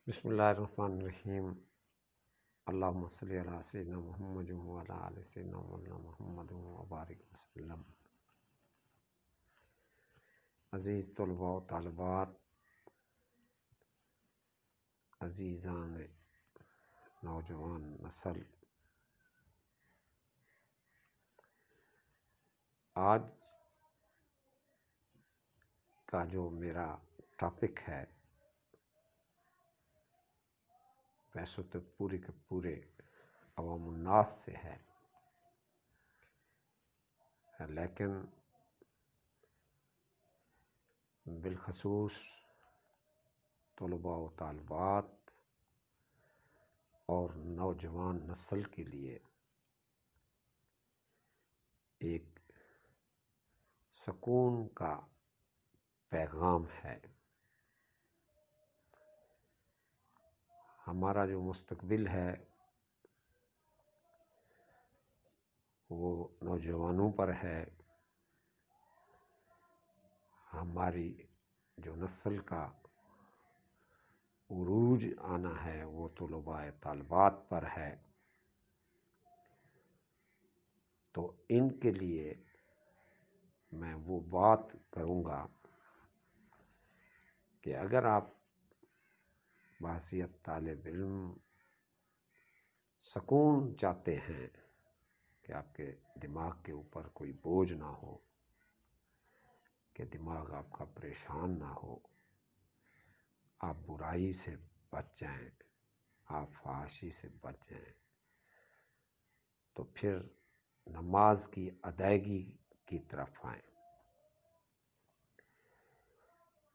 بسم اللہ الرحمن الرحیم۔ اللہم صلی علی سیدنا محمد وعلی آل سیدنا محمد وبارک وسلم۔ عزیز طلباء و طالبات، عزیزان نوجوان نسل، آج کا جو میرا ٹاپک ہے ویسے تو پورے کے پورے عوام الناس سے ہے، لیکن بالخصوص طلباء و طالبات اور نوجوان نسل کے لیے ایک سکون کا پیغام ہے۔ ہمارا جو مستقبل ہے وہ نوجوانوں پر ہے، ہماری جو نسل کا عروج آنا ہے وہ طلباء طالبات پر ہے۔ تو ان کے لیے میں وہ بات کروں گا کہ اگر آپ بحیثیت طالب علم سکون چاہتے ہیں کہ آپ کے دماغ کے اوپر کوئی بوجھ نہ ہو، کہ دماغ آپ کا پریشان نہ ہو، آپ برائی سے بچ جائیں، آپ فحاشی سے بچ جائیں، تو پھر نماز کی ادائیگی کی طرف آئیں۔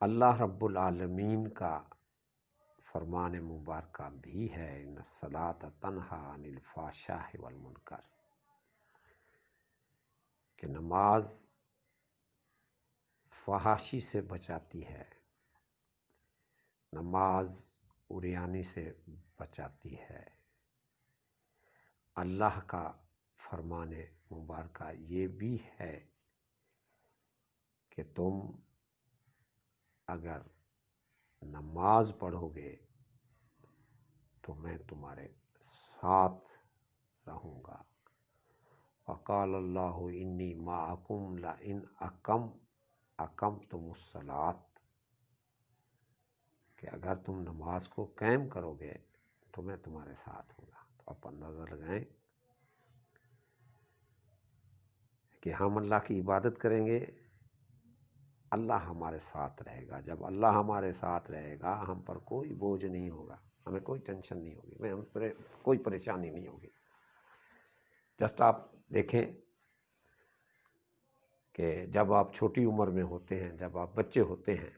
اللہ رب العالمین کا فرمان مبارکہ بھی ہے ان الصلاۃ تنہی عن الفحشاء والمنکر، کہ نماز فحاشی سے بچاتی ہے، نماز عریانی سے بچاتی ہے۔ اللہ کا فرمان مبارکہ یہ بھی ہے کہ تم اگر نماز پڑھو گے تو میں تمہارے ساتھ رہوں گا۔ وقال اللہ انی معکم لئن اقمتم الصلاۃ، کہ اگر تم نماز کو قائم کرو گے تو میں تمہارے ساتھ ہوں گا۔ تو آپ اندازہ لگائیں کہ ہم اللہ کی عبادت کریں گے، اللہ ہمارے ساتھ رہے گا۔ جب اللہ ہمارے ساتھ رہے گا ہم پر کوئی بوجھ نہیں ہوگا، ہمیں کوئی ٹینشن نہیں ہوگی، ہم پر کوئی پریشانی نہیں ہوگی۔ جسٹ آپ دیکھیں کہ جب آپ چھوٹی عمر میں ہوتے ہیں، جب آپ بچے ہوتے ہیں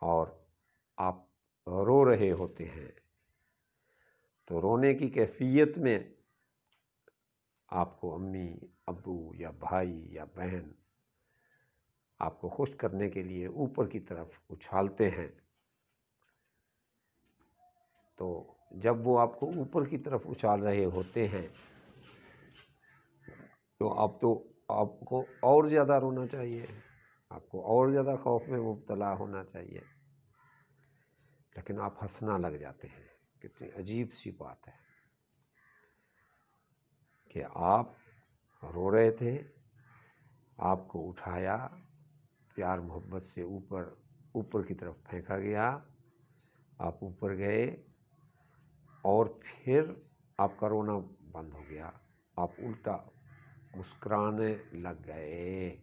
اور آپ رو رہے ہوتے ہیں تو رونے کی کیفیت میں آپ کو امی، ابو یا بھائی یا بہن آپ کو خوش کرنے کے لیے اوپر کی طرف اچھالتے ہیں، تو جب وہ آپ کو اوپر کی طرف اچھال رہے ہوتے ہیں تو آپ کو اور زیادہ رونا چاہیے، آپ کو اور زیادہ خوف میں مبتلا ہونا چاہیے، لیکن آپ ہنسنا لگ جاتے ہیں۔ کتنی عجیب سی بات ہے کہ آپ رو رہے تھے، آپ کو اٹھایا، پیار محبت سے اوپر کی طرف پھینکا گیا، آپ اوپر گئے اور پھر آپ کا رونا بند ہو گیا، آپ الٹا مسکرانے لگ گئے۔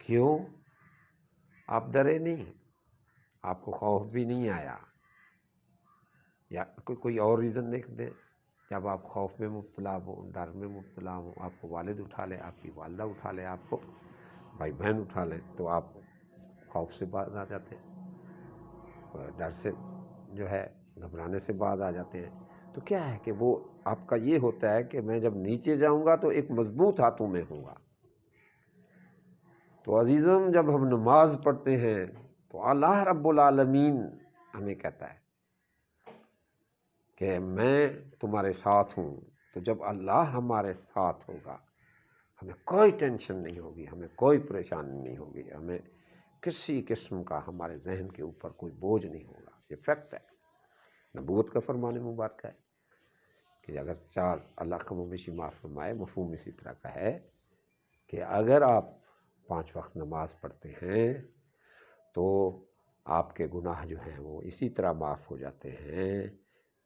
کیوں؟ آپ ڈرے نہیں، آپ کو خوف بھی نہیں آیا، یا کوئی اور ریزن دیکھ دیں۔ جب آپ خوف میں مبتلا ہوں، ڈر میں مبتلا ہوں، آپ کو والد اٹھا لیں، آپ کی والدہ اٹھا لیں، آپ کو بھائی بہن اٹھا لیں، تو آپ خوف سے باز آ جاتے ہیں، ڈر سے جو ہے گھبرانے سے باز آ جاتے ہیں۔ تو کیا ہے کہ وہ آپ کا یہ ہوتا ہے کہ میں جب نیچے جاؤں گا تو ایک مضبوط ہاتھوں میں ہوں گا۔ تو عزیزم، جب ہم نماز پڑھتے ہیں تو اللہ رب العالمین ہمیں کہتا ہے کہ میں تمہارے ساتھ ہوں۔ تو جب اللہ ہمارے ساتھ ہوگا ہمیں کوئی ٹینشن نہیں ہوگی، ہمیں کوئی پریشانی نہیں ہوگی، ہمیں کسی قسم کا ہمارے ذہن کے اوپر کوئی بوجھ نہیں ہوگا۔ یہ فیکٹ ہے، نبوت کا فرمان مبارکہ ہے کہ اگر چار اللہ کم و بیشی معاف فرمائے، مفہوم اسی طرح کا ہے کہ اگر آپ 5 وقت نماز پڑھتے ہیں تو آپ کے گناہ جو ہیں وہ اسی طرح معاف ہو جاتے ہیں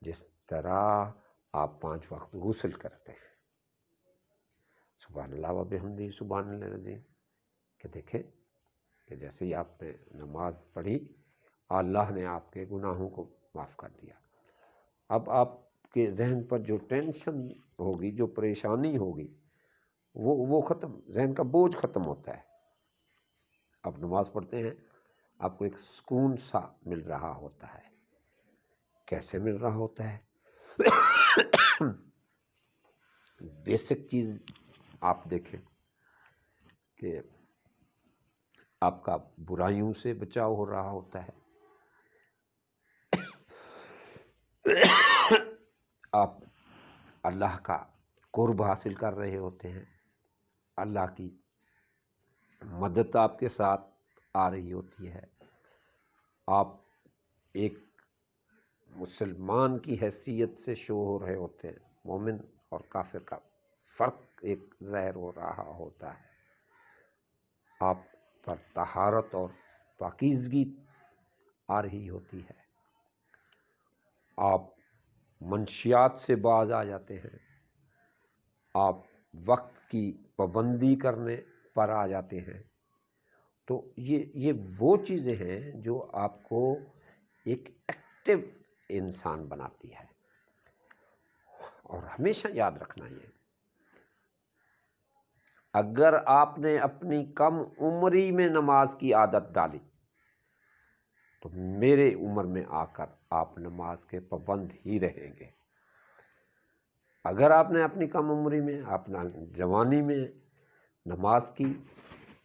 جس طرح آپ 5 وقت غسل کرتے ہیں۔ سبحان اللہ و بحمدہ سبحان اللہ العظیم، کہ دیکھیں کہ جیسے ہی آپ نے نماز پڑھی اللہ نے آپ کے گناہوں کو معاف کر دیا۔ اب آپ کے ذہن پر جو ٹینشن ہوگی، جو پریشانی ہوگی، وہ ختم، ذہن کا بوجھ ختم ہوتا ہے۔ آپ نماز پڑھتے ہیں، آپ کو ایک سکون سا مل رہا ہوتا ہے۔ کیسے مل رہا ہوتا ہے؟ بیسک چیز آپ دیکھیں کہ آپ کا برائیوں سے بچاؤ ہو رہا ہوتا ہے، آپ اللہ کا قرب حاصل کر رہے ہوتے ہیں، اللہ کی مدد آپ کے ساتھ آ رہی ہوتی ہے، آپ ایک مسلمان کی حیثیت سے شو ہو رہے ہوتے ہیں، مومن اور کافر کا فرق ایک ظاہر ہو رہا ہوتا ہے، آپ پر طہارت اور پاکیزگی آ رہی ہوتی ہے، آپ منشیات سے باز آ جاتے ہیں، آپ وقت کی پابندی کرنے پر آ جاتے ہیں۔ تو یہ وہ چیزیں ہیں جو آپ کو ایک ایکٹیو انسان بناتی ہے۔ اور ہمیشہ یاد رکھنا یہ، اگر آپ نے اپنی کم عمری میں نماز کی عادت ڈالی تو میرے عمر میں آ کر آپ نماز کے پابند ہی رہیں گے۔ اگر آپ نے اپنی کم عمری میں، اپنا جوانی میں نماز کی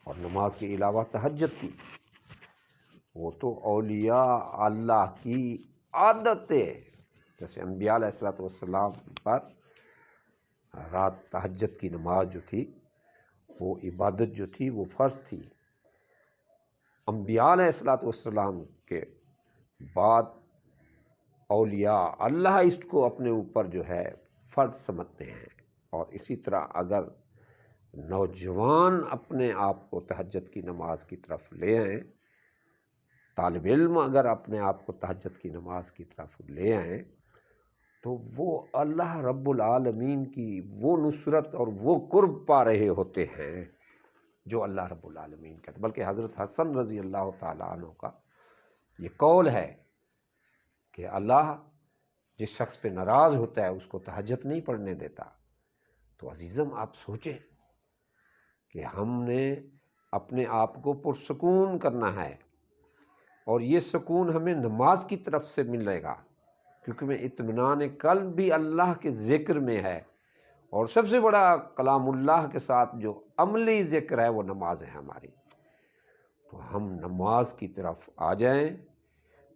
اور نماز کے علاوہ تہجد کی، وہ تو اولیاء اللہ کی عادت ہے۔ جیسے انبیاء علیہ السلام پر رات تہجد کی نماز جو تھی، وہ عبادت جو تھی وہ فرض تھی۔ انبیاء علیہ السلام کے بعد اولیاء اللہ اس کو اپنے اوپر جو ہے فرض سمجھتے ہیں۔ اور اسی طرح اگر نوجوان اپنے آپ کو تہجد کی نماز کی طرف لے آئیں، طالب علم اگر اپنے آپ کو تہجد کی نماز کی طرف لے آئیں، تو وہ اللہ رب العالمین کی وہ نصرت اور وہ قرب پا رہے ہوتے ہیں جو اللہ رب العالمین کہتے ہیں۔ بلکہ حضرت حسن رضی اللہ تعالیٰ عنہ کا یہ قول ہے کہ اللہ جس شخص پہ ناراض ہوتا ہے اس کو تہجد نہیں پڑھنے دیتا۔ تو عزیزم آپ سوچیں کہ ہم نے اپنے آپ کو پرسکون کرنا ہے، اور یہ سکون ہمیں نماز کی طرف سے ملے گا، کیونکہ میں اطمینان قلب بھی اللہ کے ذکر میں ہے، اور سب سے بڑا کلام اللہ کے ساتھ جو عملی ذکر ہے وہ نماز ہے ہماری۔ تو ہم نماز کی طرف آ جائیں،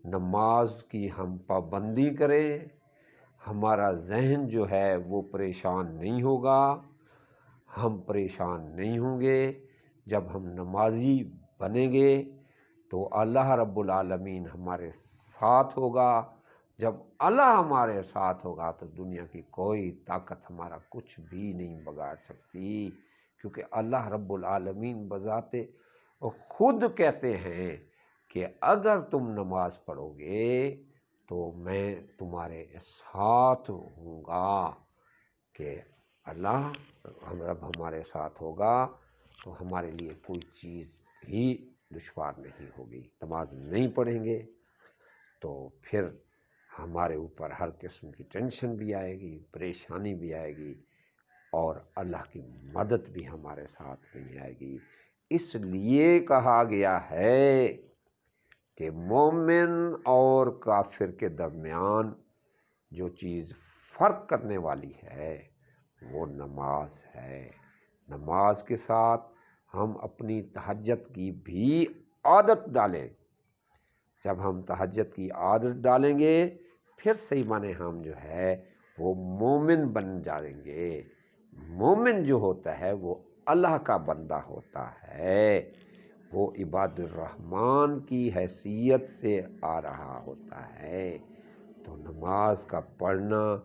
نماز کی ہم پابندی کریں، ہمارا ذہن جو ہے وہ پریشان نہیں ہوگا، ہم پریشان نہیں ہوں گے۔ جب ہم نمازی بنیں گے تو اللہ رب العالمین ہمارے ساتھ ہوگا۔ جب اللہ ہمارے ساتھ ہوگا تو دنیا کی کوئی طاقت ہمارا کچھ بھی نہیں بگاڑ سکتی، کیونکہ اللہ رب العالمین بذات خود کہتے ہیں کہ اگر تم نماز پڑھو گے تو میں تمہارے ساتھ ہوں گا، کہ اللہ جب ہمارے ساتھ ہوگا تو ہمارے لیے کوئی چیز بھی دشوار نہیں ہوگی۔ نماز نہیں پڑھیں گے تو پھر ہمارے اوپر ہر قسم کی ٹینشن بھی آئے گی، پریشانی بھی آئے گی، اور اللہ کی مدد بھی ہمارے ساتھ نہیں آئے گی۔ اس لیے کہا گیا ہے کہ مومن اور کافر کے درمیان جو چیز فرق کرنے والی ہے وہ نماز ہے۔ نماز کے ساتھ ہم اپنی تہجد کی بھی عادت ڈالیں۔ جب ہم تہجد کی عادت ڈالیں گے پھر صحیح معنی ہم جو ہے وہ مومن بن جائیں گے۔ مومن جو ہوتا ہے وہ اللہ کا بندہ ہوتا ہے، وہ عباد الرحمن کی حیثیت سے آ رہا ہوتا ہے۔ تو نماز کا پڑھنا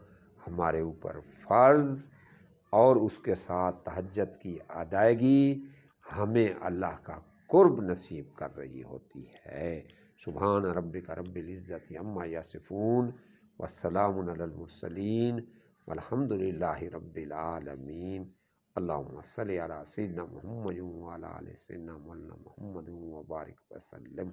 ہمارے اوپر فرض اور اس کے ساتھ تہجد کی ادائیگی ہمیں اللہ کا قرب نصیب کر رہی ہوتی ہے۔ سبحان ربک رب العزت عما یصفون والسلام علی المرسلین والحمد للہ رب العالمین۔ اللہم صلی علی سیدنا محمد وعلی آل سیدنا مولانا محمد وبارک وسلم۔